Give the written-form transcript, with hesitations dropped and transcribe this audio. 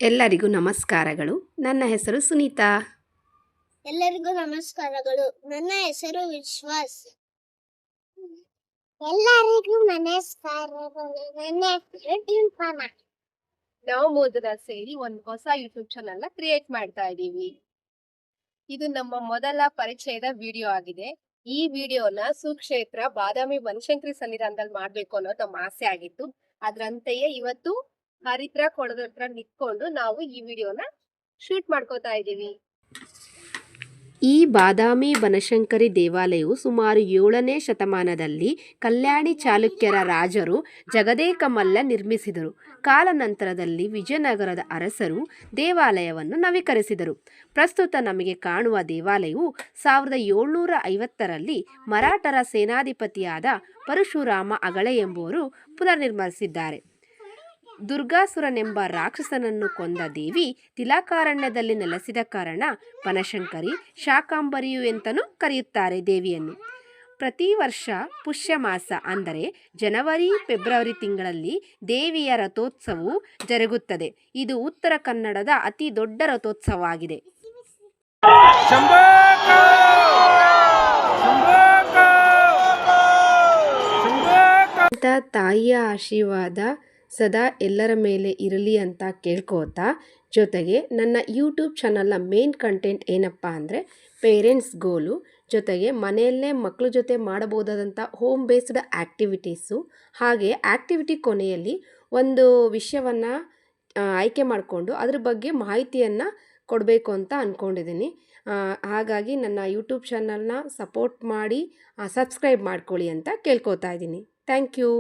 ಎಲ್ಲರಿಗೂ ನಮಸ್ಕಾರಗಳು. ನನ್ನ ಹೆಸರು ಸುನೀತಾ. ಎಲ್ಲರಿಗೂ ನಮಸ್ಕಾರಗಳು. ನನ್ನ ಹೆಸರು ವಿಶ್ವಾಸ್. ಎಲ್ಲರಿಗೂ ನಮಸ್ಕಾರಗಳು. ನನ್ನ ಹೆಸರು ಟಿಂಪನ. ನಾವು ಮೂರು ಸೇರಿ ಒಂದು ಹೊಸ ಯೂಟ್ಯೂಬ್ ಚಾನಲ್ ಕ್ರಿಯೇಟ್ ಮಾಡ್ತಾ ಇದ್ದೀವಿ. ಇದು ನಮ್ಮ ಮೊದಲ ಪರಿಚಯದ ವಿಡಿಯೋ ಆಗಿದೆ. ಈ ವಿಡಿಯೋನ ಸುಕ್ಷೇತ್ರ ಬಾದಾಮಿ ಬನಶಂಕರಿ ಸನ್ನಿಧಾನದಲ್ಲಿ ಮಾಡ್ಬೇಕು ಅನ್ನೋದು ನಮ್ಮ ಆಸೆ ಆಗಿತ್ತು. ಅದ್ರಂತೆಯೇ ಇವತ್ತು ಹರಿದ್ರ ಕೊಳದ ಹತ್ರ ನಿಂತ್ಕೊಂಡು ನಾವು ಈ ವಿಡಿಯೋನ ಶೂಟ್ ಮಾಡ್ಕೋತಾ ಇದ್ದೀವಿ. ಈ ಬಾದಾಮಿ ಬನಶಂಕರಿ ದೇವಾಲಯವು ಸುಮಾರು 7ನೇ ಶತಮಾನದಲ್ಲಿ ಕಲ್ಯಾಣಿ ಚಾಲುಕ್ಯರ ರಾಜರು ಜಗದೇಕಮಲ್ಲ ನಿರ್ಮಿಸಿದರು. ಕಾಲಾನಂತರದಲ್ಲಿ ವಿಜಯನಗರದ ಅರಸರು ದೇವಾಲಯವನ್ನು ನವೀಕರಿಸಿದರು. ಪ್ರಸ್ತುತ ನಮಗೆ ಕಾಣುವ ದೇವಾಲಯವು 1750ರಲ್ಲಿ ಮರಾಠರ ಸೇನಾಧಿಪತಿಯಾದ ಪರಶುರಾಮ ಅಗಳೆ ಎಂಬುವರು ಪುನರ್ನಿರ್ಮಿಸಿದ್ದಾರೆ. ದುರ್ಗಾಸುರನೆಂಬ ರಾಕ್ಷಸನನ್ನು ಕೊಂದ ದೇವಿ ತಿಲಕಾರಣ್ಯದಲ್ಲಿ ನೆಲೆಸಿದ ಕಾರಣ ಬನಶಂಕರಿ ಶಾಕಾಂಬರಿಯು ಎಂತಲೂ ಕರೆಯುತ್ತಾರೆ ದೇವಿಯನ್ನು. ಪ್ರತಿ ವರ್ಷ ಪುಷ್ಯ ಮಾಸ ಅಂದರೆ ಜನವರಿ ಫೆಬ್ರವರಿ ತಿಂಗಳಲ್ಲಿ ದೇವಿಯ ರಥೋತ್ಸವವು ಜರುಗುತ್ತದೆ. ಇದು ಉತ್ತರ ಕನ್ನಡದ ಅತಿ ದೊಡ್ಡ ರಥೋತ್ಸವವಾಗಿದೆ. ತಾಯಿಯ ಆಶೀರ್ವಾದ ಸದಾ ಎಲ್ಲರ ಮೇಲೆ ಇರಲಿ ಅಂತ ಕೇಳ್ಕೋತಾ, ಜೊತೆಗೆ ನನ್ನ ಯೂಟ್ಯೂಬ್ ಚಾನಲ್ನ ಮೇನ್ ಕಂಟೆಂಟ್ ಏನಪ್ಪ ಅಂದರೆ ಪೇರೆಂಟ್ಸ್ ಗೋಲು, ಜೊತೆಗೆ ಮನೆಯಲ್ಲೇ ಮಕ್ಕಳ ಜೊತೆ ಮಾಡಬಹುದಾದಂಥ ಹೋಮ್ ಬೇಸ್ಡ್ ಆ್ಯಕ್ಟಿವಿಟೀಸು, ಹಾಗೆ ಆ್ಯಕ್ಟಿವಿಟಿ ಕೊನೆಯಲ್ಲಿ ಒಂದು ವಿಷಯವನ್ನು ಆಯ್ಕೆ ಮಾಡಿಕೊಂಡು ಅದ್ರ ಬಗ್ಗೆ ಮಾಹಿತಿಯನ್ನು ಕೊಡಬೇಕು ಅಂತ ಅಂದ್ಕೊಂಡಿದ್ದೀನಿ. ಹಾಗಾಗಿ ನನ್ನ ಯೂಟ್ಯೂಬ್ ಚಾನಲ್ನ ಸಪೋರ್ಟ್ ಮಾಡಿ ಸಬ್ಸ್ಕ್ರೈಬ್ ಮಾಡ್ಕೊಳ್ಳಿ ಅಂತ ಕೇಳ್ಕೊತಾ ಇದ್ದೀನಿ. Thank you.